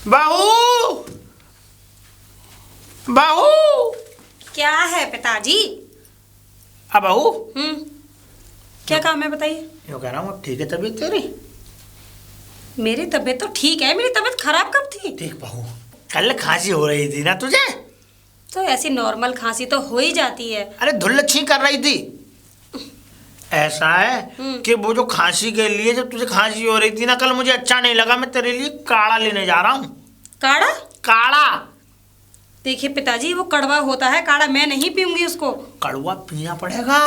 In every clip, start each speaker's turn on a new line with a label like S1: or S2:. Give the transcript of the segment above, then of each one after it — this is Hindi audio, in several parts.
S1: बहू, बहू।
S2: क्या है पिताजी?
S1: अब बहू,
S2: क्या काम है बताइए।
S1: यूँ कह रहा हूँ, अब ठीक है तबीयत तेरी?
S2: मेरी तबीयत तो ठीक है। मेरी तबीयत खराब कब थी?
S1: ठीक बहू, कल खांसी हो रही थी ना तुझे?
S2: तो ऐसी नॉर्मल खांसी तो हो ही जाती है।
S1: अरे धुल्लछी कर रही थी। ऐसा है कि वो जो खांसी के लिए, जब तुझे खांसी हो रही थी ना कल, मुझे अच्छा नहीं लगा, मैं तेरे लिए काढ़ा लेने जा रहा हूँ।
S2: काढ़ा?
S1: काढ़ा।
S2: देखिए पिताजी, वो कड़वा होता है, काढ़ा मैं नहीं पीऊंगी उसको।
S1: कड़वा पीना पड़ेगा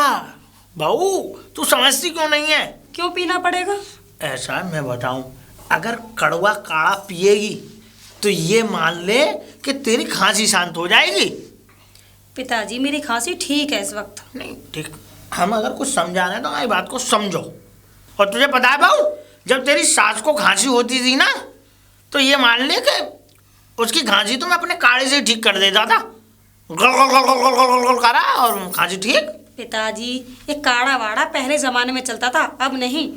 S1: बहू, तू समझती क्यों नहीं है?
S2: क्यों पीना पड़ेगा?
S1: ऐसा है, मैं बताऊं, अगर कड़वा काढ़ा पिएगी तो ये मान ले कि तेरी खांसी शांत हो जाएगी।
S2: पिताजी मेरी खांसी ठीक है इस वक्त।
S1: नहीं ठीक, हम अगर कुछ समझा रहे हैं तो हमारी बात को समझो। और तुझे पता है बहू, जब तेरी सास को खांसी होती थी ना, तो ये मान ले कि उसकी खांसी तो मैं अपने काढ़े से ठीक कर देता था। गल गल गल गल गल गल गल करा और खांसी ठीक।
S2: पिताजी ये काढ़ा वाड़ा पहले जमाने में चलता था, अब नहीं।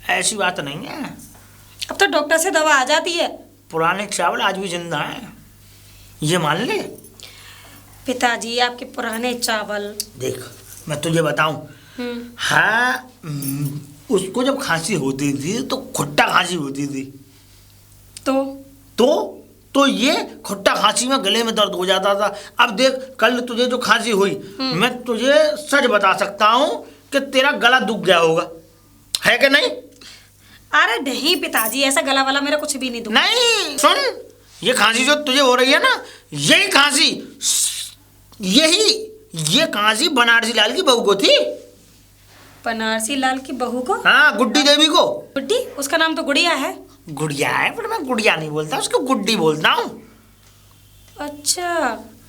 S1: ऐसी बात नहीं है,
S2: अब तो डॉक्टर से दवा आ जाती है।
S1: पुराने चावल आज भी जिंदा हैं, ये मान ले।
S2: पिताजी आपके पुराने चावल।
S1: देख मैं तुझे बताऊं, हाँ, उसको जब खांसी होती थी तो खुट्टा खांसी होती थी। तो ये खुट्टा खांसी में गले में दर्द हो जाता था। अब देख कल तुझे जो खांसी हुई, मैं तुझे सच बता सकता हूँ कि तेरा गला दुख गया होगा, है कि नहीं?
S2: अरे नहीं पिताजी, ऐसा गला वाला मेरा कुछ भी नहीं दुखा।
S1: नहीं सुन, ये खांसी जो तुझे हो रही है ना, यही खांसी, ये खांसी बनारसी लाल की बहू को थी।
S2: बनारसी लाल की बहू को?
S1: हाँ, गुड्डी देवी को।
S2: गुड्डी? उसका नाम तो गुड़िया है।
S1: गुड़िया है, पर मैं गुड़िया नहीं बोलता, उसको गुड्डी बोलता हूँ।
S2: अच्छा,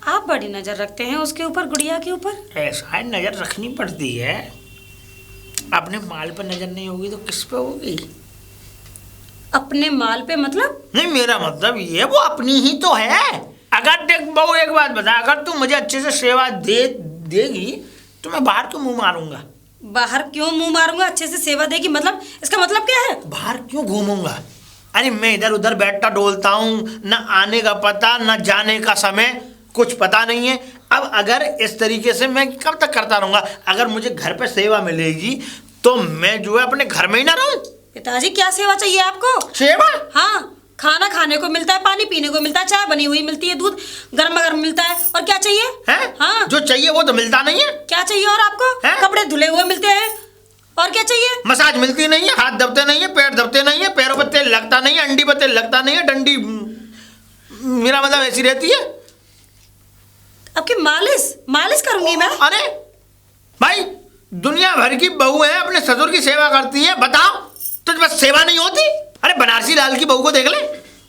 S2: आप बड़ी नजर रखते हैं उसके ऊपर, गुड़िया के ऊपर।
S1: ऐसा है, नजर रखनी पड़ती है। अपने माल पर नजर नहीं होगी तो किस पे होगी?
S2: अपने माल पे मतलब?
S1: नहीं, मेरा मतलब ये, वो अपनी ही तो है। अगर देख बहू, एक बात बता, अगर तू मुझे अच्छे से सेवा देगी तो मैं बाहर क्यों मुंह मारूंगा?
S2: बाहर क्यों मुंह मारूंगा? अच्छे से सेवा देगी मतलब? इसका मतलब क्या है?
S1: बाहर क्यों घूमूंगा? अरे मैं इधर उधर बैठता डोलता हूँ, न आने का पता न जाने का समय, कुछ पता नहीं है। अब अगर इस तरीके से मैं कब तक करता रहूंगा? अगर मुझे घर पे सेवा मिलेगी तो मैं जो है अपने घर में ही ना रहूं।
S2: पिताजी क्या सेवा चाहिए आपको?
S1: सेवा?
S2: हाँ, खाना खाने को मिलता है, पानी पीने को मिलता है, चाय बनी हुई मिलती है, दूध गर्मा गर्म मिलता है, और क्या चाहिए?
S1: है?
S2: हाँ,
S1: जो चाहिए वो तो मिलता नहीं है।
S2: क्या चाहिए और आपको?
S1: है?
S2: कपड़े धुले हुए मिलते हैं, और क्या चाहिए?
S1: मसाज मिलती नहीं है, हाथ दबते नहीं है, पैर दबते नहीं है, पैरों पर तेल लगता नहीं है, अंडी पर तेल लगता नहीं है, डंडी, मेरा मतलब ऐसी रहती है।
S2: आपकी मालिश करूंगी मैं।
S1: अरे भाई, दुनिया भर की बहू है, अपने ससुर की सेवा करती है, बताओ तुझ बस सेवा नहीं होती? अरे बनारसी लाल की बहू को देख ले,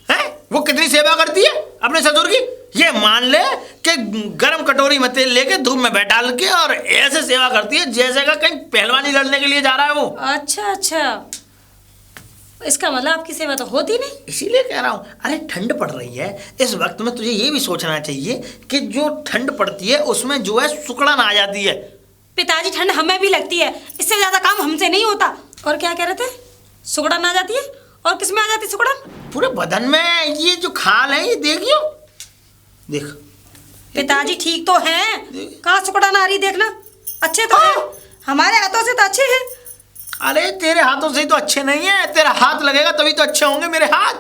S1: हैं? वो कितनी सेवा करती है अपने ससुर की। ये मान ले कि गरम कटोरी में तेल लेके धूप में बैठा के और ऐसे सेवा करती है जैसे का कहीं पहलवानी लड़ने के लिए जा रहा है वो।
S2: अच्छा, इसका मतलब आपकी सेवा तो होती नहीं।
S1: इसीलिए कह रहा हूँ। अरे ठंड पड़ रही है इस वक्त में, तुझे ये भी सोचना चाहिए कि जो ठंड पड़ती है उसमें जो है सुकड़न आ जाती है।
S2: पिताजी ठंड हमें भी लगती है, इससे ज्यादा काम हमसे नहीं होता। और क्या कह रहे थे? सुकड़न आ जाती है? और किस में आ जाती सुकड़न?
S1: पूरे बदन में। ये जो खाल है ये देखियो, देख।
S2: पिताजी ठीक तो है, कहाँ सुकड़न आ रही? देखना, अच्छे तो है, हमारे हाथों से तो अच्छे हैं।
S1: अरे तेरे हाथों से ही तो अच्छे नहीं है, तेरा हाथ लगेगा तभी तो अच्छे होंगे मेरे हाथ।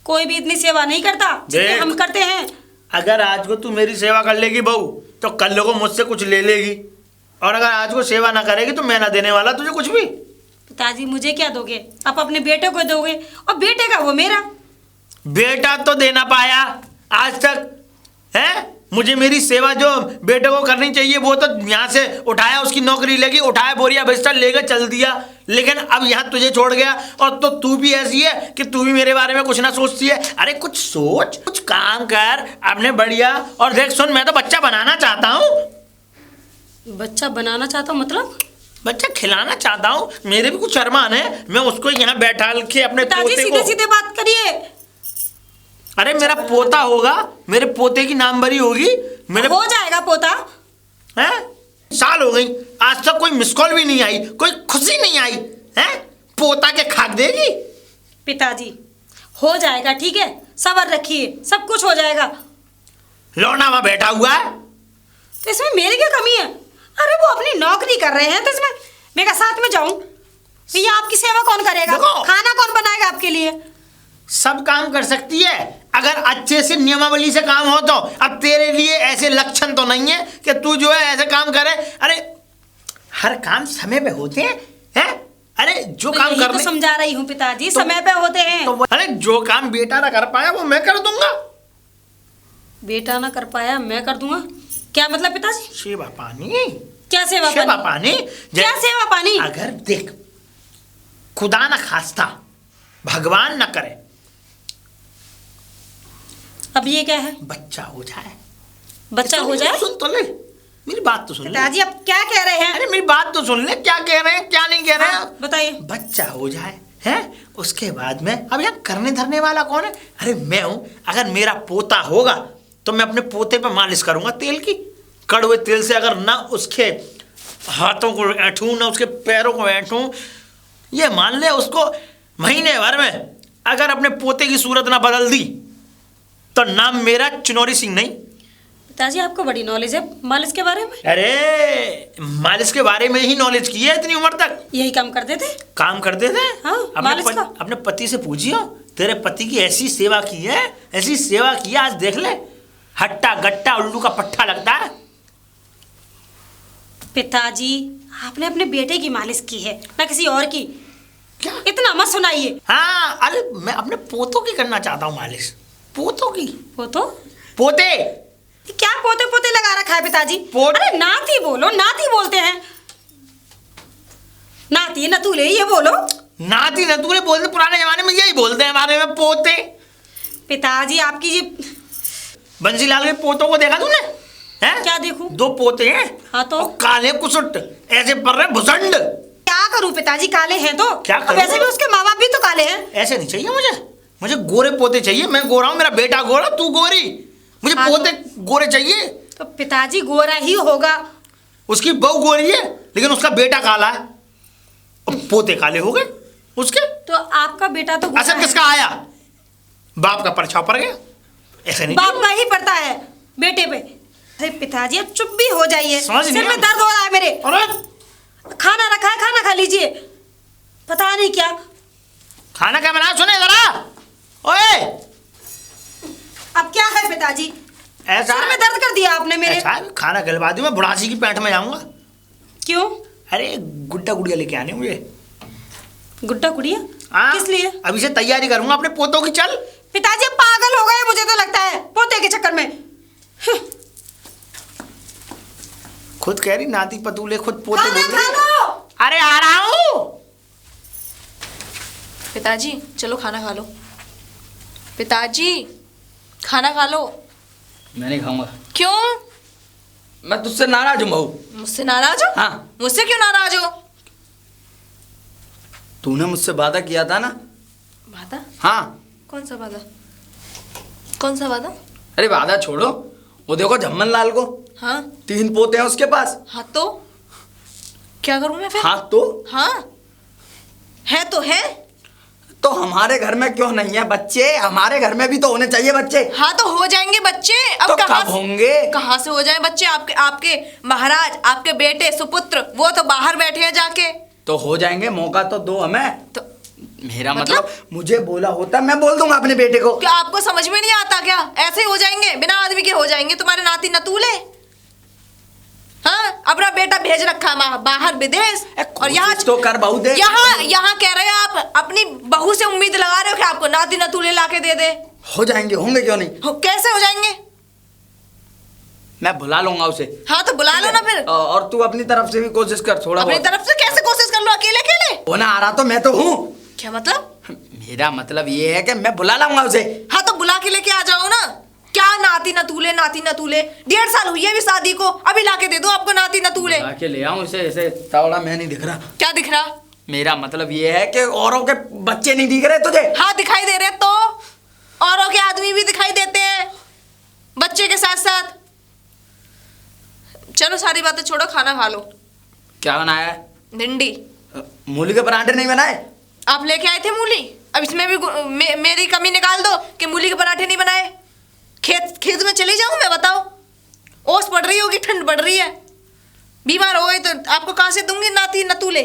S2: कोई भी इतनी सेवा नहीं करता जितनी हम करते हैं।
S1: अगर आज को तू मेरी सेवा कर लेगी बहू, तो कल को मुझसे कुछ ले लेगी, और अगर आज को सेवा ना करेगी तो मैं ना देने वाला तुझे कुछ भी।
S2: पिताजी मुझे क्या दोगे? आप अपने बेटे को दोगे, और बेटे का वो मेरा।
S1: बेटा तो दे ना पाया आज तक, है? मुझे मेरी सेवा जो बेटे को करनी चाहिए वो तो यहाँ से उठाया, उसकी नौकरी लगी, उठाया बोरिया बिस्तर लेकर चल दिया, लेकिन अब यहाँ तुझे छोड़ गया। और तो तू भी ऐसी है कि तू भी मेरे बारे में कुछ ना सोचती है। अरे कुछ सोच, कुछ काम कर अपने बढ़िया। और देख सुन, मैं तो बच्चा बनाना चाहता हूँ।
S2: बच्चा बनाना चाहता हूँ मतलब?
S1: बच्चा खिलाना चाहता हूँ, मेरे भी कुछ अरमान है, मैं उसको यहाँ बैठा के अपने पोते
S2: सीधे
S1: को।
S2: सीधे बात करिए।
S1: अरे मेरा पोता होगा, मेरे पोते की नामभरी होगी, मेरे
S2: हो जाएगा पोता।
S1: है? साल हो गई, आज तक कोई मिस कॉल भी नहीं आई, कोई खुशी नहीं आई, है? पोता के खाक देगी।
S2: पिताजी हो जाएगा, ठीक है, सब्र रखिए, सब कुछ हो जाएगा।
S1: लौंडा वहां बैठा हुआ है,
S2: तो इसमें मेरी क्या कमी है? अरे वो अपनी नौकरी कर रहे हैं, तो इसमें मैं क्या साथ में जाऊं? तो ये आपकी सेवा कौन करेगा?
S1: देखो।
S2: खाना कौन बनाएगा आपके लिए?
S1: सब काम कर सकती है अगर अच्छे से नियमावली से काम हो तो। अब तेरे लिए ऐसे लक्षण तो नहीं है कि तू जो है ऐसे काम करे। अरे हर काम समय पे होते हैं? अरे जो
S2: तो
S1: काम
S2: यही
S1: करने
S2: तो समझा रही हूँ पिताजी, समय पे होते हैं।
S1: तो अरे जो काम बेटा ना कर पाया वो मैं कर दूंगा।
S2: बेटा ना कर पाया मैं कर दूंगा, क्या मतलब पिताजी?
S1: सेवा पानी,
S2: क्या सेवा
S1: सेवा
S2: पानी?
S1: पानी।
S2: क्या सेवा पानी?
S1: अगर देख, खुदा ना खास्ता, भगवान ना करे,
S2: अब ये क्या है?
S1: बच्चा हो जाए।
S2: बच्चा हो जाए?
S1: सुन तो ले, मेरी बात तो सुन ले।
S2: पिताजी अब क्या कह रहे हैं?
S1: अरे मेरी बात तो सुन ले, क्या कह रहे हैं क्या नहीं कह रहे हैं।
S2: हाँ, बताइए।
S1: बच्चा हो जाए है, उसके बाद में अब यहाँ करने धरने वाला कौन है? अरे मैं हूं। अगर मेरा पोता होगा तो मैं अपने पोते पे मालिश करूंगा तेल की, कड़वे तेल से। अगर ना उसके हाथों को ऐंठूं ना उसके पैरों को ऐंठूं, ये मान ले उसको महीने भर में अगर अपने पोते की सूरत ना बदल दी तो नाम मेरा चिनोरी सिंह नहीं।
S2: पिताजी आपको बड़ी नॉलेज है मालिश के बारे में।
S1: अरे मालिश के बारे में ही नॉलेज की है इतनी उम्र तक।
S2: यही काम करते थे?
S1: काम करते थे।
S2: हाँ, मालिश का।
S1: अपने पति से पूछियो, तेरे पति की ऐसी सेवा की है, ऐसी सेवा की है, आज देख ले हट्टा गट्टा उल्लू का पट्टा लगता है।
S2: पिताजी आपने अपने बेटे की मालिश की है ना किसी और की?
S1: क्या?
S2: इतना मत सुनाइए।
S1: हाँ, अरे मैं अपने पोतों की करना चाहता हूँ मालिश। पोतों की? पोते
S2: क्या पोते पोते लगा रखा है पिताजी? अरे नाती बोलो, नाती बोलते हैं। नाती नतूले ये बोलो।
S1: नाती नतूले बोलते, पुराने जमाने में यही बोलते हैं हमारे में, पोते।
S2: पिताजी आपकी ये
S1: बंसीलाल के पोतों को देखा तूने? हैं?
S2: क्या देखूं?
S1: 2 पोते हैं।
S2: हाँ तो?
S1: और काले कुसुट ऐसे पड़ रहे भुसंड।
S2: क्या करूं पिताजी, काले हैं तो?
S1: क्या करूं?
S2: वैसे भी उसके माँ बाप भी तो काले हैं।
S1: ऐसे नहीं चाहिए मुझे गोरे पोते चाहिए। मैं गोरा हूँ, मेरा बेटा गोरा, तू गोरी। मुझे
S2: हाँ
S1: पोते गोरे चाहिए।
S2: तो पिताजी गोरा ही होगा।
S1: उसकी बहू गोरी है लेकिन उसका बेटा काला है, और पोते काले हो गए उसके।
S2: तो आपका बेटा तो गोरा
S1: असर
S2: है।
S1: किसका आया? बाप का परछाव पड़ गया। ऐसे नहीं
S2: बाप का ही पड़ता है बेटे पे। अरे पिताजी अब चुप भी हो जाइए,
S1: समझ नहीं
S2: सिर में
S1: आ-
S2: दर्द हो रहा है मेरे।
S1: अरे
S2: खाना रखा है, खाना खा लीजिए। पता नहीं क्या
S1: खाना क्या बना, सुने जरा। ओए
S2: अब क्या है पिताजी?
S1: ऐसा
S2: सिर में दर्द कर दिया आपने मेरे।
S1: ऐसा है, खाना गलवा दूं मैं, बुढ़ासी की पैंट में जाऊंगा।
S2: क्यों?
S1: अरे गुड्डा गुड़िया लेके आने मुझे।
S2: गुड्डा गुड़िया?
S1: हाँ,
S2: किस लिए?
S1: अभी से तैयारी करूंगा अपने पोतों की। चल
S2: पिताजी अब पागल हो गए मुझे तो लगता है पोते के चक्कर में।
S1: खुद कह रही नाती पतूले, खुद पोते
S2: खाना
S1: बोल
S2: खा
S1: रही।
S2: लो।
S1: अरे आ रहा हूँ।
S3: पिताजी चलो खाना खा लो। पिताजी खाना खा लो।
S4: मैं नहीं खाऊंगा।
S3: क्यों?
S4: मैं तुझसे नाराज हूँ बहू।
S3: मुझसे नाराज हो?
S4: हाँ।
S3: मुझसे क्यों नाराज हो?
S4: तूने मुझसे वादा किया था ना।
S3: वादा?
S4: हाँ।
S3: कौन सा वादा? कौन सा वादा?
S4: अरे वादा छोड़ो, वो देखो झम्मन लाल को।
S3: हाँ
S4: 3 पोते हैं उसके पास।
S3: हाँ तो क्या करूं मैं फिर?
S4: हाँ तो?
S3: हाँ है तो है।
S4: तो हमारे घर में क्यों नहीं है बच्चे? हमारे घर में भी तो होने चाहिए बच्चे।
S3: हाँ तो हो जाएंगे बच्चे। अब
S4: तो
S3: कहाँ
S4: कब होंगे?
S3: कहाँ से हो जाए बच्चे? आपके आपके महाराज, आपके बेटे सुपुत्र वो तो बाहर बैठे हैं जाके।
S4: तो हो जाएंगे, मौका तो दो हमें।
S3: तो
S4: मेरा मतलब मुझे बोला होता मैं बोल दूंगा अपने बेटे को।
S3: क्या आपको समझ में नहीं आता क्या? ऐसे ही हो जाएंगे, बिना आदमी के हो जाएंगे तुम्हारे नाती नतूले। हाँ अपना बेटा भेज रखा है बाहर विदेश, और यहाँ
S4: तो कर बहू दे।
S3: यहाँ कह रहे हो आप अपनी बहू से उम्मीद लगा रहे हो कि आपको नाती नतूले लाके दे दे।
S4: हो जाएंगे, होंगे क्यों नहीं?
S3: कैसे हो जाएंगे?
S4: मैं बुला लूंगा उसे।
S3: हाँ तो बुला लो ना फिर।
S4: और तू अपनी तरफ से भी कोशिश कर थोड़ा
S3: अपनी
S4: बहुत।
S3: तरफ से कैसे कोशिश कर लो अकेले अकेले?
S4: होना आ रहा तो मैं तो हूँ।
S3: क्या मतलब?
S4: मेरा मतलब ये है कि मैं बुला लाऊंगा उसे।
S3: हाँ तो बुला के लेके आ जाओ ना। क्या नाती नतूले नाती नतूले? 1.5 साल हुई है अभी शादी को, अभी लाके दे दो आपको नाती नतूले।
S4: आके ले आऊं इसे, ऐसे तावड़ा मैं नहीं दिख रहा।
S3: क्या दिख रहा?
S4: मेरा मतलब ये है कि औरों के बच्चे नहीं दिख रहे तुझे?
S3: हाँ दिखाई दे रहे तो औरों के आदमी भी दिखाई देते हैं बच्चे के साथ साथ। चलो सारी बातें छोड़ो, खाना खा लो।
S4: क्या बनाया है?
S3: भिंडी।
S4: मूली के परांठे नहीं बनाए?
S3: आप लेके आए थे मूली, अब इसमें भी मेरी कमी निकाल दो कि मूली के पराठे नहीं बनाए। खेत में चली जाऊं मैं, बताओ? ओस पड़ रही होगी, ठंड पड़ रही है, बीमार हो गई तो आपको कहाँ से दूंगी नाती नतूले?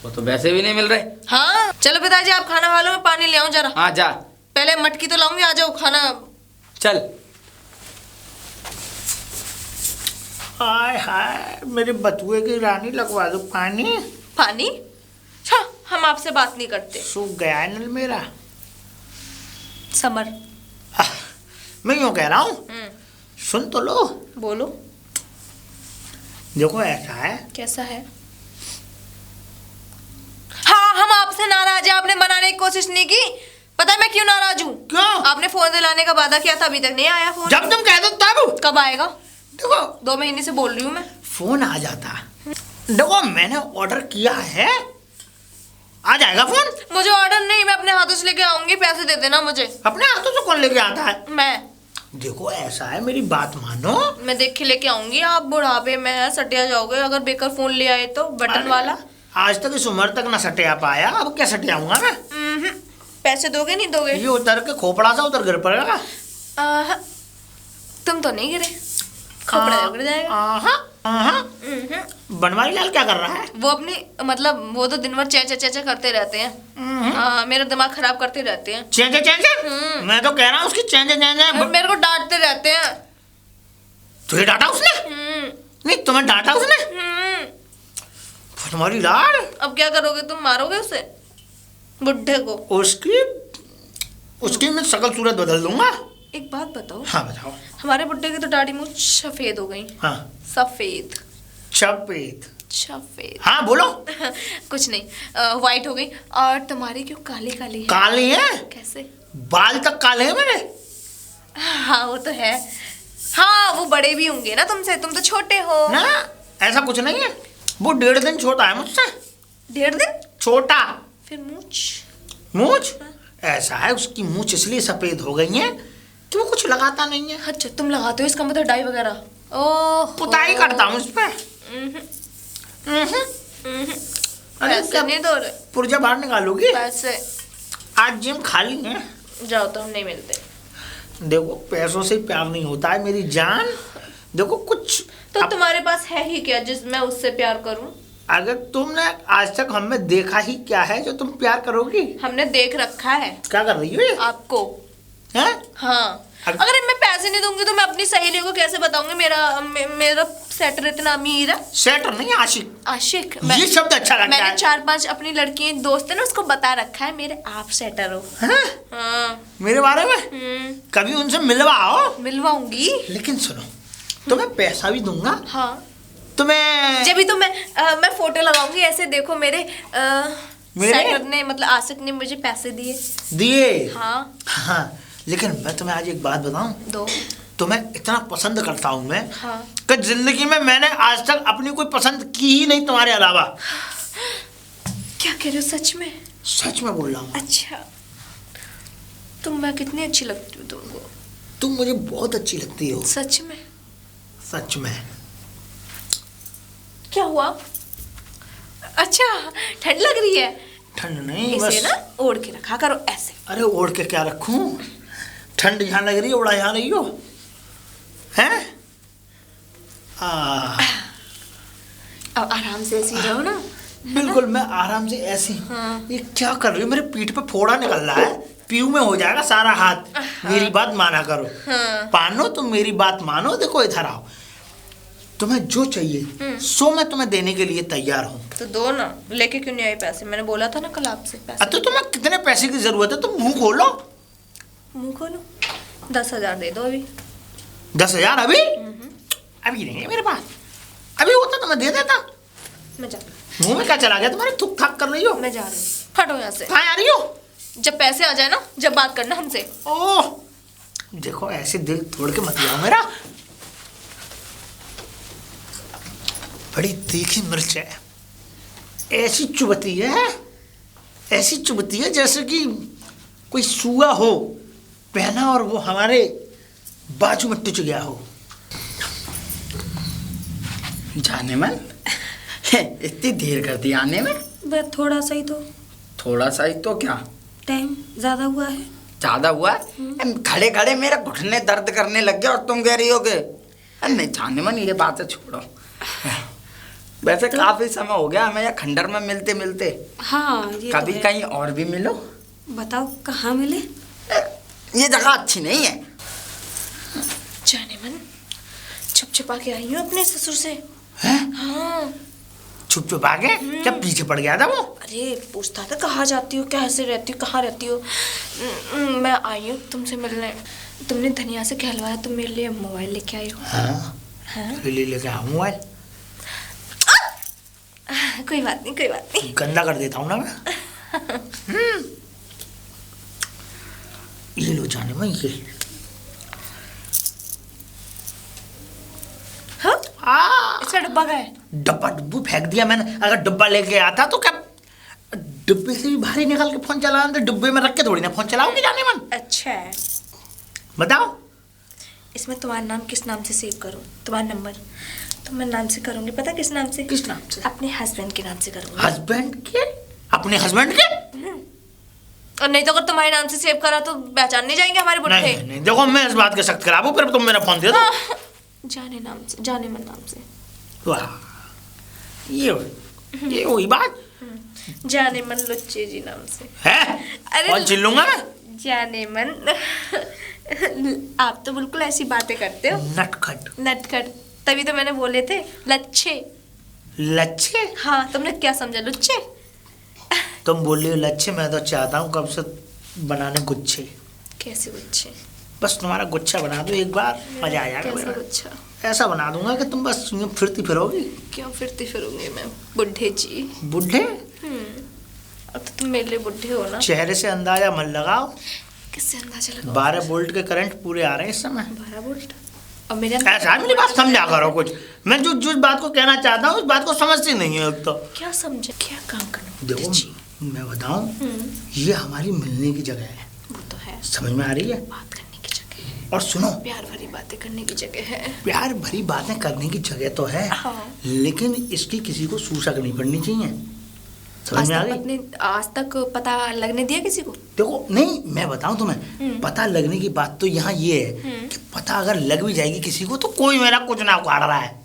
S4: वो तो वैसे भी नहीं मिल रहे।
S3: हाँ चलो पिताजी, आप खाना खा लो, मैं पानी ले आऊं जरा।
S4: हाँ जा।
S3: पहले मटकी तो लाऊंगी, आ जाओ खाना।
S4: चल।
S1: हाय हाय, मेरे बथुए की रानी लगवा दो पानी।
S3: पानी? अच्छा, हम आपसे बात नहीं करते।
S1: सूख गया है नल मेरा।
S3: समर।
S1: मैं यूँ कह रहा हूँ, सुन तो लो।
S3: बोलो।
S1: देखो ऐसा है।
S3: कैसा है? हाँ, हम आपसे नाराज है, आपने बनाने की कोशिश नहीं की। पता है मैं क्यों नाराज हूँ?
S1: क्यों?
S3: आपने फोन दिलाने का वादा किया था, अभी तक नहीं आया फोन।
S1: जब तुम कह दो तब।
S3: कब आएगा?
S1: देखो
S3: 2 महीने से बोल रही हूँ मैं।
S1: फोन आ जाता। देखो मैंने ऑर्डर किया है, आ जाएगा फोन।
S3: मुझे ऑर्डर नहीं, मैं अपने हाथों से लेके आऊंगी, पैसे दे देना मुझे।
S1: अपने हाथों से कौन लेके आता है?
S3: मैं।
S1: देखो ऐसा है, मेरी बात मानो।
S3: मैं देख के लेके आऊंगी, आप बुढ़ापे में सटिया जाओगे अगर बेकार फोन ले आए तो, बटन वाला।
S1: आज तक इस उम्र तक ना सटिया पाया, अब क्या सटियाऊंगा मैं?
S3: पैसे दोगे नहीं दोगे?
S1: ये उतर के खोपड़ा सा उतर गिर पड़ेगा।
S3: तुम तो नहीं गिरे, खोपड़ा गिर जाएगा।
S1: बनवारी लाल क्या कर रहा है?
S3: वो अपनी मतलब वो तो दिन भर चेचा करते रहते हैं। मेरा दिमाग खराब करते रहते हैं।
S1: चेंजे मैं तो कह रहा हूँ उसकी चेंजे
S3: मेरे को डांटते रहते हैं।
S1: तुझे डांटा उसने? नहीं तुम्हें डांटा उसने? बनवारी लाल
S3: अब क्या करोगे तुम? मारोगे उसे, बुढ़े को?
S1: उसकी मैं शकल सूरत बदल दूंगा।
S3: एक बात बताओ।
S1: हाँ बताओ।
S3: हमारे बुड्ढे की तो दाढ़ी मूंछ सफेद हो गई।
S1: हाँ
S3: सफेद सफेद।
S1: हाँ बोलो।
S3: कुछ नहीं, वाइट हो गई। और तुम्हारी क्यों काली काली है?
S1: काली है?
S3: कैसे?
S1: बाल तक काले हैं मेरे।
S3: हाँ वो तो है। हाँ वो बड़े भी होंगे ना तुमसे, तुम तो छोटे हो
S1: ना ऐसा कुछ नहीं है, वो 1.5 दिन छोटा है मुझसे।
S3: 1.5 दिन
S1: छोटा?
S3: फिर
S1: मूंछ ऐसा है, उसकी मूंछ इसलिए सफेद हो गई है कि वो कुछ लगाता नहीं है।
S3: अच्छा तुम लगाते हो, इसका मतलब डाई वगैरह? ओह
S1: पुताई करता हूँ उस पर।
S3: पैसे नहीं दो रहे?
S1: पुर्जा बाहर निकालोगी?
S3: पैसे
S1: आज जिम खाली है।
S3: जाओ तो हम नहीं मिलते।
S1: देखो पैसों से प्यार नहीं होता है मेरी जान। देखो कुछ
S3: तो तुम्हारे पास है ही क्या जिस मैं उससे प्यार करूं?
S1: अगर तुमने आज तक हमें देखा ही क्या है जो तुम प्यार करोगी?
S3: हमने देख रखा है।
S1: क्या कर रही हो ये?
S3: आपको।
S1: हैं?
S3: हाँ अगर मैं पैसे नहीं दूंगी तो मैं अपनी सहेली को कैसे बताऊंगी मेरा सेटर इतना अमीर है?
S1: सेटर नहीं, आशिक।
S3: आशिक?
S1: ये शब्द अच्छा लगता
S3: मैंने
S1: है।
S3: 4-5 अपनी लड़की दोस्त है ना, उसको बता रखा है मेरे आप सेटर हो। हाँ।
S1: मेरे बारे में कभी उनसे मिलवाओ।
S3: मिलवाऊंगी।
S1: लेकिन सुनो, तुम्हें पैसा भी दूंगा।
S3: हाँ
S1: तुम्हें
S3: जब भी तो मैं फोटो लगाऊंगी ऐसे, देखो मेरे सेटर ने मतलब आशिक ने मुझे पैसे दिए।
S1: हाँ लेकिन मैं तुम्हें आज एक बात बताऊं।
S3: दो।
S1: तुम्हें इतना पसंद करता हूं मैं
S3: हाँ।
S1: कि जिंदगी में मैंने आज तक अपनी कोई पसंद की ही नहीं तुम्हारे अलावा।
S3: क्या कह रहे हो? सच में?
S1: सच में बोल रहा हूँ।
S3: अच्छा मैं कितनी अच्छी लगती हूँ तुमको?
S1: तुम मुझे बहुत अच्छी लगती हो।
S3: सच में?
S1: सच में।
S3: क्या हुआ? अच्छा ठंड लग रही है?
S1: ठंड नहीं,
S3: इसे
S1: बस
S3: ना ओढ़ के रखा करो ऐसे।
S1: अरे ओढ़ के क्या रखूं? ठंड यहाँ लग रही है, उड़ा यहाँ रही हो हैं?
S3: अब आराम से ऐसी रहो ना।
S1: बिल्कुल मैं आराम से ऐसी। ये क्या कर रही हो? मेरे पीठ पे फोड़ा निकल रहा है, पीऊ में हो जाएगा सारा हाथ। मेरी बात माना करो। पानो तुम मेरी बात मानो। देखो इधर आओ, तुम्हें जो चाहिए सो मैं तुम्हें देने के लिए तैयार हूँ।
S3: तो दो ना, लेके क्यों नहीं आई पैसे? मैंने बोला था ना कल आपसे पैसे।
S1: तो तुम्हें कितने पैसे की जरूरत है? तुम मुंह खोलो।
S3: मुंह खोलो। 10,000 दे दो अभी।
S1: 10,000 अभी? अभी नहीं है मेरे पास। अभी होता तो मैं दे देता।
S3: मैं जा
S1: मुंह में क्या चला गया तुम्हारे? थुक थक कर रही हो।
S3: मैं जा रही हूँ। हटो यहाँ से।
S1: कहाँ आ रही हो?
S3: जब पैसे आ जाए ना, जब बात करना हमसे।
S1: ओह देखो ऐसे दिल तोड़ के मत जाओ मेरा। बड़ी तीखी मिर्च है, ऐसी चुभती है, ऐसी चुभती है जैसे कि कोई सूआ हो पहना और वो हमारे बाजू में टिच गया हो।
S4: जाने मन इतनी देर कर दी आने में?
S2: बस थोड़ा सा ही तो
S4: थोड़ा सा ही तो क्या
S2: टाइम ज्यादा हुआ है।
S4: ज्यादा हुआ है? खड़े खड़े मेरा घुटने दर्द करने लग गया और तुम कह रही हो कि नहीं जाने मन, ये बातें छोड़ो। वैसे काफी समय हो गया हमें यहाँ खंडर में मिलते मिलते।
S2: हाँ ये
S4: कभी
S2: तो है।
S4: कहीं और भी मिलो।
S2: बताओ कहाँ मिले?
S4: ये जगह अच्छी नहीं है।
S3: जाने मन, छुप छुपा के आई हूँ अपने ससुर से।
S1: हैं?
S3: हाँ।
S1: छुप छुपा के? क्या पीछे पड़ गया था वो?
S3: अरे पूछता था कहाँ जाती हो, कैसे रहती हो, कहाँ रहती हो। मैं आई हूँ तुमसे मिलने। तुमने धनिया से कहलवाया, तुम मेरे लिए मोबाइल लेके आई हो।
S1: हाँ
S3: हाँ?
S1: ले लेके आऊँ मोबाइल।
S3: कोई बात नहीं, कोई बात नहीं।
S1: गंदा कर देता हूँ ना मैं। ये लो जाने में ये।
S3: हाँ? इसका डब्बा का है।
S1: डब्बा डब्बू फेंक दिया मैंने। अगर डब्बा लेके आता तो क्या डिब्बे से भी भारी निकाल के फोन चलाना, तो डिब्बे में रख के थोड़ी ना फोन चलाओगी जाने मन।
S3: अच्छा है।
S1: बताओ।
S3: इसमें तुम्हारा नाम किस नाम से सेव करूँ? तुम्हारा नंबर तो मैं नाम से करूँगी। पता किस नाम से?
S1: किस नाम से?
S3: अपने हस्बैंड के नाम से करूँगी।
S1: हस्बैंड के? अपने हस्बैंड के?
S3: और नहीं तो अगर तुम्हारे नाम से सेव करा तो पहचान नहीं जाएंगे हमारे बुढ़े।
S1: नहीं नहीं, देखो मैं इस बात के सख्त कराबू, फिर तुम मेरा फोन दे दो।
S3: जाने नाम से, जाने मन नाम से।
S1: वाह, ये वही बात
S3: जाने मन लुच्चे जी नाम से
S1: है।
S3: अरे
S1: और चिल्लूंगा मैं।
S3: जाने मन। आप तो बिल्कुल ऐसी बातें करते हो,
S1: नटखट।
S3: नटखट। तभी तो मैंने बोले थे लच्छे।
S1: लच्छे?
S3: हाँ, तुमने क्या समझा लुच्चे?
S1: तुम बोल रही हो लच्छे, मैं तो चाहता हूँ कब से बनाने गुच्छे।
S3: कैसे गुच्छे?
S1: बस तुम्हारा गुच्छा बना दो एक बार, मजा आ जाएगा
S3: कैसा
S1: मेरा।
S3: गुच्छा?
S1: ऐसा बना दूंगा कि तुम बस यूं फिरती फिरोगी।
S3: क्यों फिरती फिरूंगी मैं, बुढ़े जी।
S1: बुढ़े?
S3: अब तो तुम मेरे लिए बुढ़े हो ना।
S1: चेहरे से अंदाजा मत लगाओ।
S3: किससे अंदाजा लगाओ?
S1: 12 वोल्ट के करंट पूरे आ रहे हैं इस समय।
S3: 12 वोल्ट। और मेरे
S1: ऐसा है, मेरी बात समझा करो कुछ। मैं जो बात को कहना चाहता हूँ उस बात को समझती नहीं है। तो
S3: क्या समझे, क्या काम करना?
S1: देखो मैं बताऊँ, ये हमारी मिलने की जगह है।
S3: वो तो है,
S1: समझ में आ रही है?
S3: बात करने की जगह है,
S1: और सुनो,
S3: प्यार भरी बातें करने की जगह है।
S1: प्यार भरी बातें करने की जगह तो है,
S3: हाँ।
S1: लेकिन इसकी किसी को सूसक नहीं पड़नी चाहिए। समझ में आ गई?
S3: आज तक पता लगने दिया किसी को?
S1: देखो नहीं, मैं बताऊं तुम्हें, पता लगने की बात तो यहाँ ये है कि पता अगर लग भी जाएगी किसी को तो कोई मेरा कुछ ना उखाड़ रहा है।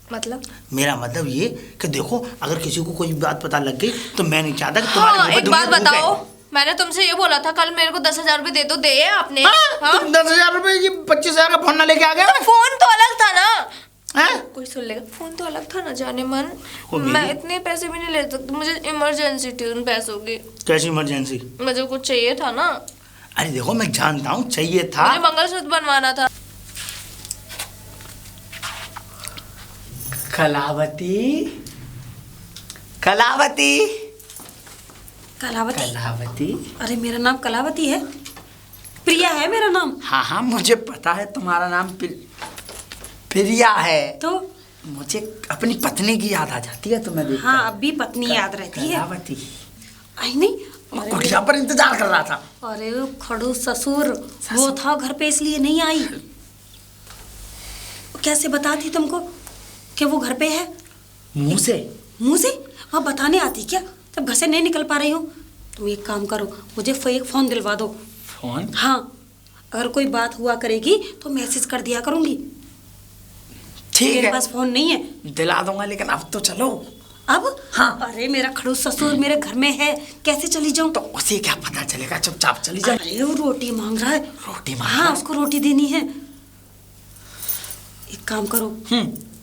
S3: मतलब?
S1: मेरा मतलब ये कि देखो, अगर किसी को कोई बात पता लग गई तो मैं नहीं चाहता कि तुम्हारे
S3: हाँ,
S1: मुंह पे
S3: एक बात
S1: दुनिया थूके।
S3: बताओ, मैंने तुमसे ये बोला था कल मेरे को 10,000 रुपए दे दो, दे आपने? हाँ?
S1: तुम 10,000 रुपए ये 25,000 का फोन ना लेके आ गए?
S3: तो फोन तो अलग था ना।
S1: हैं?
S3: कोई सुन लेगा, फोन तो अलग था ना जाने मन।
S1: वो भी
S3: मैं
S1: है।
S3: इतने पैसे भी नहीं ले सकती, मुझे इमरजेंसी थी उन पैसों की।
S1: कैसी इमरजेंसी?
S3: मुझे कुछ चाहिए था ना।
S1: अरे देखो मैं जानता हूँ चाहिए था।
S3: मुझे मंगलसूत्र बनवाना था।
S4: कलावती, कलावती,
S2: कलावती?
S4: कलावती।
S2: अरे मेरा नाम कलावती है, प्रिया है मेरा नाम।
S4: हाँ हाँ, मुझे पता है तुम्हारा नाम प्रिया है।
S2: तो
S4: मुझे अपनी पत्नी की याद आ जाती है तुम्हें देख।
S2: हाँ, अब भी पत्नी याद रहती है।
S4: कलावती।
S2: आई नहीं?
S4: मैं कुटिया पर इंतजार कर रहा था।
S2: अरे खड़ू ससुर वो था घर पे, इसलिए नहीं आई। कैसे बताती तुमको कि वो घर पे है?
S4: मुंह से?
S2: मुंह से? वहाँ बताने आती क्या जब घर से नहीं निकल पा रही हूँ? तुम एक काम करो, मुझे एक फोन दिलवा दो।
S4: फोन?
S2: हाँ, अगर कोई बात हुआ करेगी तो मैसेज कर दिया करूँगी।
S4: ठीक
S2: मेरे
S4: है,
S2: पास फोन नहीं है।
S4: दिला दूंगा, लेकिन अब तो चलो।
S2: अब?
S4: हाँ।
S2: अरे मेरा खड़ूस ससुर मेरे घर में है, कैसे चली जाऊँ?
S4: तो उसे क्या पता चलेगा, चुपचाप चली जा।
S2: अरे वो रोटी मांग रहा है।
S4: रोटी मांग
S2: हाँ,
S4: रहा है?
S2: उसको रोटी देनी है। एक काम करो,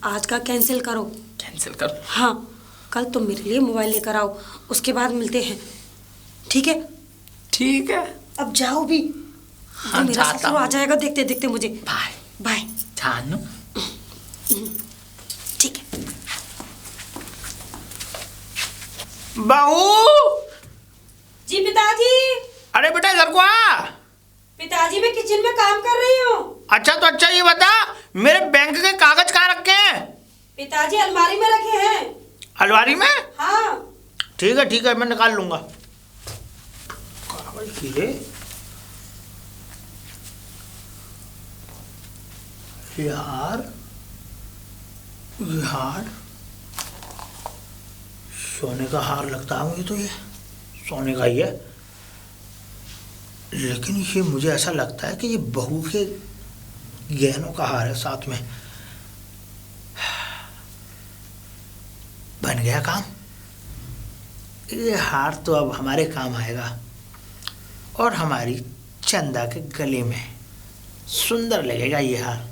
S2: आज का कैंसिल करो।
S4: कैंसिल करो?
S2: हाँ, कल तुम मेरे लिए मोबाइल लेकर आओ, उसके बाद मिलते हैं, ठीक है?
S4: ठीक है।
S2: अब जाओ भी।
S4: हाँ,
S2: मेरा
S4: जाता
S2: ससुर आ
S4: हूँ।
S2: जाएगा देखते देखते मुझे।
S4: बाय।
S2: बाय।
S4: जानू।
S2: ठीक है।
S1: बहू!
S2: जी पिताजी।
S1: अरे बेटा इधर को आ।
S2: पिताजी मैं किचन में काम कर रही हूँ।
S1: अच्छा तो अच्छा ये बता, मेरे बैंक के कागज कहाँ रखे हैं?
S2: पिताजी अलमारी में रखे हैं।
S1: अलमारी में?
S2: हाँ।
S1: ठीक है मैं निकाल लूंगा। कागज हीरे, यार, सोने का हार लगता है मुझे, तो ये सोने का ही है, लेकिन ये मुझे ऐसा लगता है कि ये बहू के गहनों का हार है साथ में। बन गया काम। ये हार तो अब हमारे काम आएगा और हमारी चंदा के गले में सुंदर लगेगा ये हार।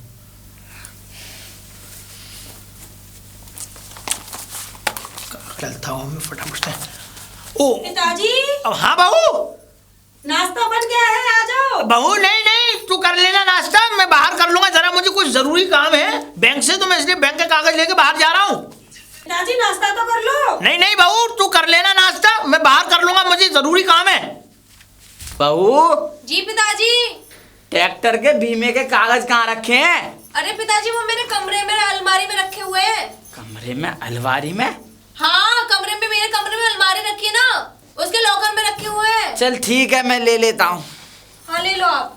S1: चलता हूँ मैं फटाफट से। ओ
S2: पिताजी,
S1: अब हाँ बहू,
S2: नाश्ता बन गया है, आ जाओ।
S1: बहू नहीं नहीं, तू कर लेना नाश्ता, मैं बाहर कर लूंगा, जरा मुझे कुछ जरूरी काम है बैंक से, तो मैं इसलिए बैंक के कागज लेके बाहर जा रहा हूँ।
S2: पिताजी नाश्ता तो कर लो।
S1: नहीं नहीं बहू, तू कर लेना नाश्ता, मैं बाहर कर लूंगा, मुझे जरूरी काम है।
S4: बहू,
S3: जी पिताजी।
S4: ट्रैक्टर के बीमे के कागज कहाँ रखे हैं?
S3: अरे पिताजी वो मेरे कमरे में अलमारी में रखे हुए हैं।
S4: कमरे में, अलमारी में?
S3: हाँ कमरे में, मेरे कमरे में अलमारी रखी है ना, उसके लॉकर में रखे हुए हैं।
S4: चल ठीक है, मैं ले लेता हूँ।
S3: हाँ ले लो आप।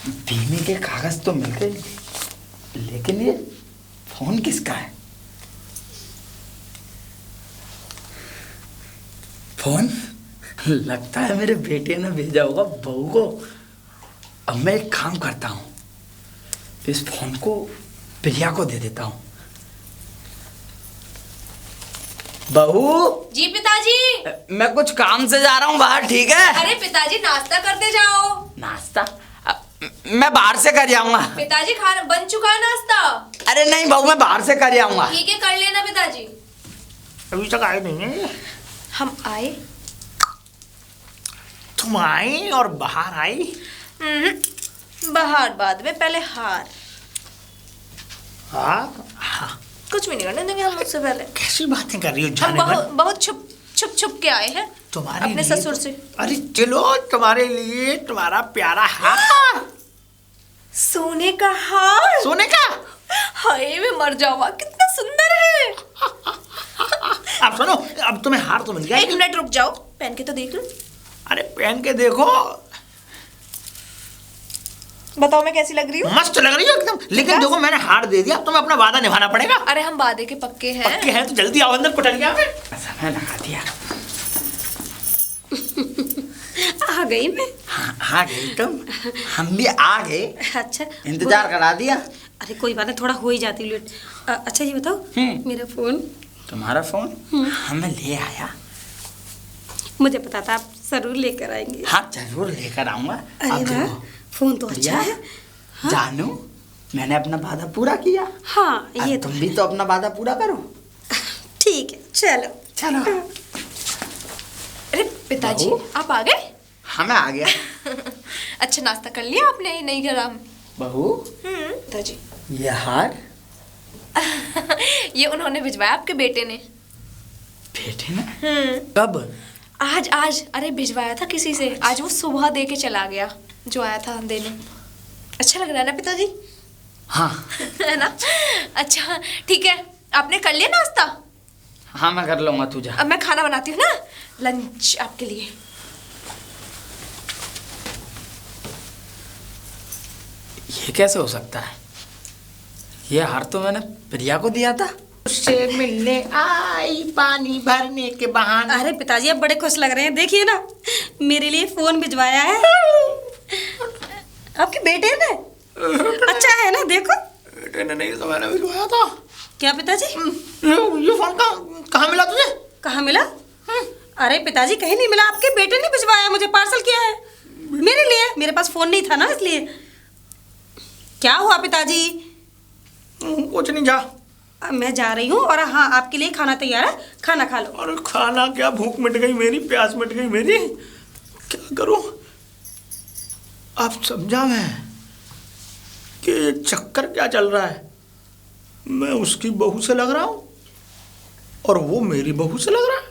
S4: बीमे के कागज तो मिल गए, लेकिन ये फोन किसका है? फोन लगता है मेरे बेटे ने भेजा होगा बहू को। अब मैं एक काम करता हूँ, इस फोन को प्रिया को दे देता हूँ। बहू,
S3: जी पिताजी।
S4: मैं कुछ काम से जा रहा हूँ बाहर, ठीक है?
S3: अरे पिताजी नाश्ता करते जाओ।
S4: नाश्ता? मैं बाहर से कर आऊंगा।
S3: पिताजी खाना बन चुका है नाश्ता।
S4: अरे नहीं बहू, मैं बाहर से कर आऊंगा।
S3: ठीक है कर लेना पिताजी।
S1: अभी तक आए नहीं है।
S3: हम आए?
S1: तुम आई और बाहर आई?
S3: बाहर बाद में, पहले हार।
S1: हाँ हाँ,
S3: कुछ भी नहीं करने देंगे हम मुझसे पहले।
S1: कैसी बातें कर रही हो
S3: हम
S1: जाने
S3: बहुत
S1: मन?
S3: बहुत छुप छुप छुप के आए हैं
S1: तुम्हारे
S3: अपने
S1: लिए
S3: ससुर
S1: तो-
S3: से।
S1: अरे चलो, तुम्हारे लिए तुम्हारा प्यारा हार।
S3: सोने का हार?
S1: सोने का?
S3: हाय मैं मर जाऊंगा, कितना सुंदर है।
S1: अब सुनो, अब तुम्हें हार तो मिल गया।
S3: एक मिनट रुक जाओ, पहन के तो देख लो।
S1: अरे पहन के देखो,
S3: बताओ मैं कैसी लग रही हूँ?
S1: मस्त लग रही हो एकदम, लेकिन देखो मैंने हार दे दिया, अब तुम्हें अपना वादा निभाना पड़ेगा।
S3: अरे हम वादे के पक्के हैं।
S1: पक्के हैं तो जल्दी आओ अंदर, कुटल गया मैं।
S4: समय लगा दिया।
S2: आ गई मैं।
S4: हाँ आ गई तुम, हम भी आ गए।
S2: अच्छा,
S4: इंतजार करा दिया।
S2: अरे कोई बात नहीं, थोड़ा हो ही जाती लेट। अच्छा ये बताओ, मेरा फोन?
S4: तुम्हारा फोन? हाँ मैं ले आया।
S2: मुझे पता था आप जरूर लेकर आएंगे।
S4: हाँ जरूर लेकर आऊंगा।
S2: अरे
S4: अब
S2: वाह,
S4: देखो,
S2: फोन तो अच्छा
S4: प्रिया,
S2: है।
S4: जानू, मैंने अपना वादा पूरा किया।
S2: हाँ ये
S4: अब
S2: तो
S4: तुम भी तो अपना वादा पूरा करो।
S2: ठीक है, चलो
S4: चलो।
S3: अरे पिताजी
S4: बहू?
S3: आप आ गए?
S4: हाँ मैं आ गया।
S3: अच्छा नाश्ता कर लिया आपने? नहीं करा।
S4: बहू,
S3: पिताजी
S4: ये हार
S3: ये उन्होंने भिजवाया आपके बेटे ने।
S4: बेटे ने? कब?
S3: आज आज अरे भिजवाया था किसी से, आज वो सुबह दे के चला गया जो आया था देने। अच्छा लग रहा है ना पिताजी?
S4: हाँ
S3: है ना? अच्छा ठीक है, आपने कर लिया नाश्ता?
S4: हाँ मैं कर लूंगा, तू जा।
S3: अब मैं खाना बनाती हूँ ना, लंच आपके लिए।
S4: ये कैसे हो सकता है? ये हार तो मैंने प्रिया को दिया था।
S1: उससे मिलने आई पानी भरने के बहाने।
S2: अरे पिताजी अब बड़े खुश लग रहे हैं, देखिए ना मेरे लिए फोन भिजवाया है आपके बेटे ने। अच्छा है ना, देखो।
S1: बेटे ने नहीं तो मैंने भिजवाया था।
S2: क्या पिताजी?
S1: ये फोन कहाँ मिला तुझे?
S2: कहाँ मिला? अरे पिताजी कहीं नहीं मिला, आपके बेटे ने भिजवाया, मुझे पार्सल किया है मेरे लिए। मेरे पास फोन नहीं था ना इसलिए। क्या हुआ पिताजी?
S1: कुछ नहीं, जा।
S2: मैं जा रही हूँ और हाँ आपके लिए खाना तैयार है, खाना खा लो।
S1: अरे खाना क्या, भूख मिट गई मेरी, प्यास मिट गई मेरी, क्या करूं? आप समझा मैं कि ये चक्कर क्या चल रहा है। मैं उसकी बहू से लग रहा हूं और वो मेरी बहू से लग रहा है।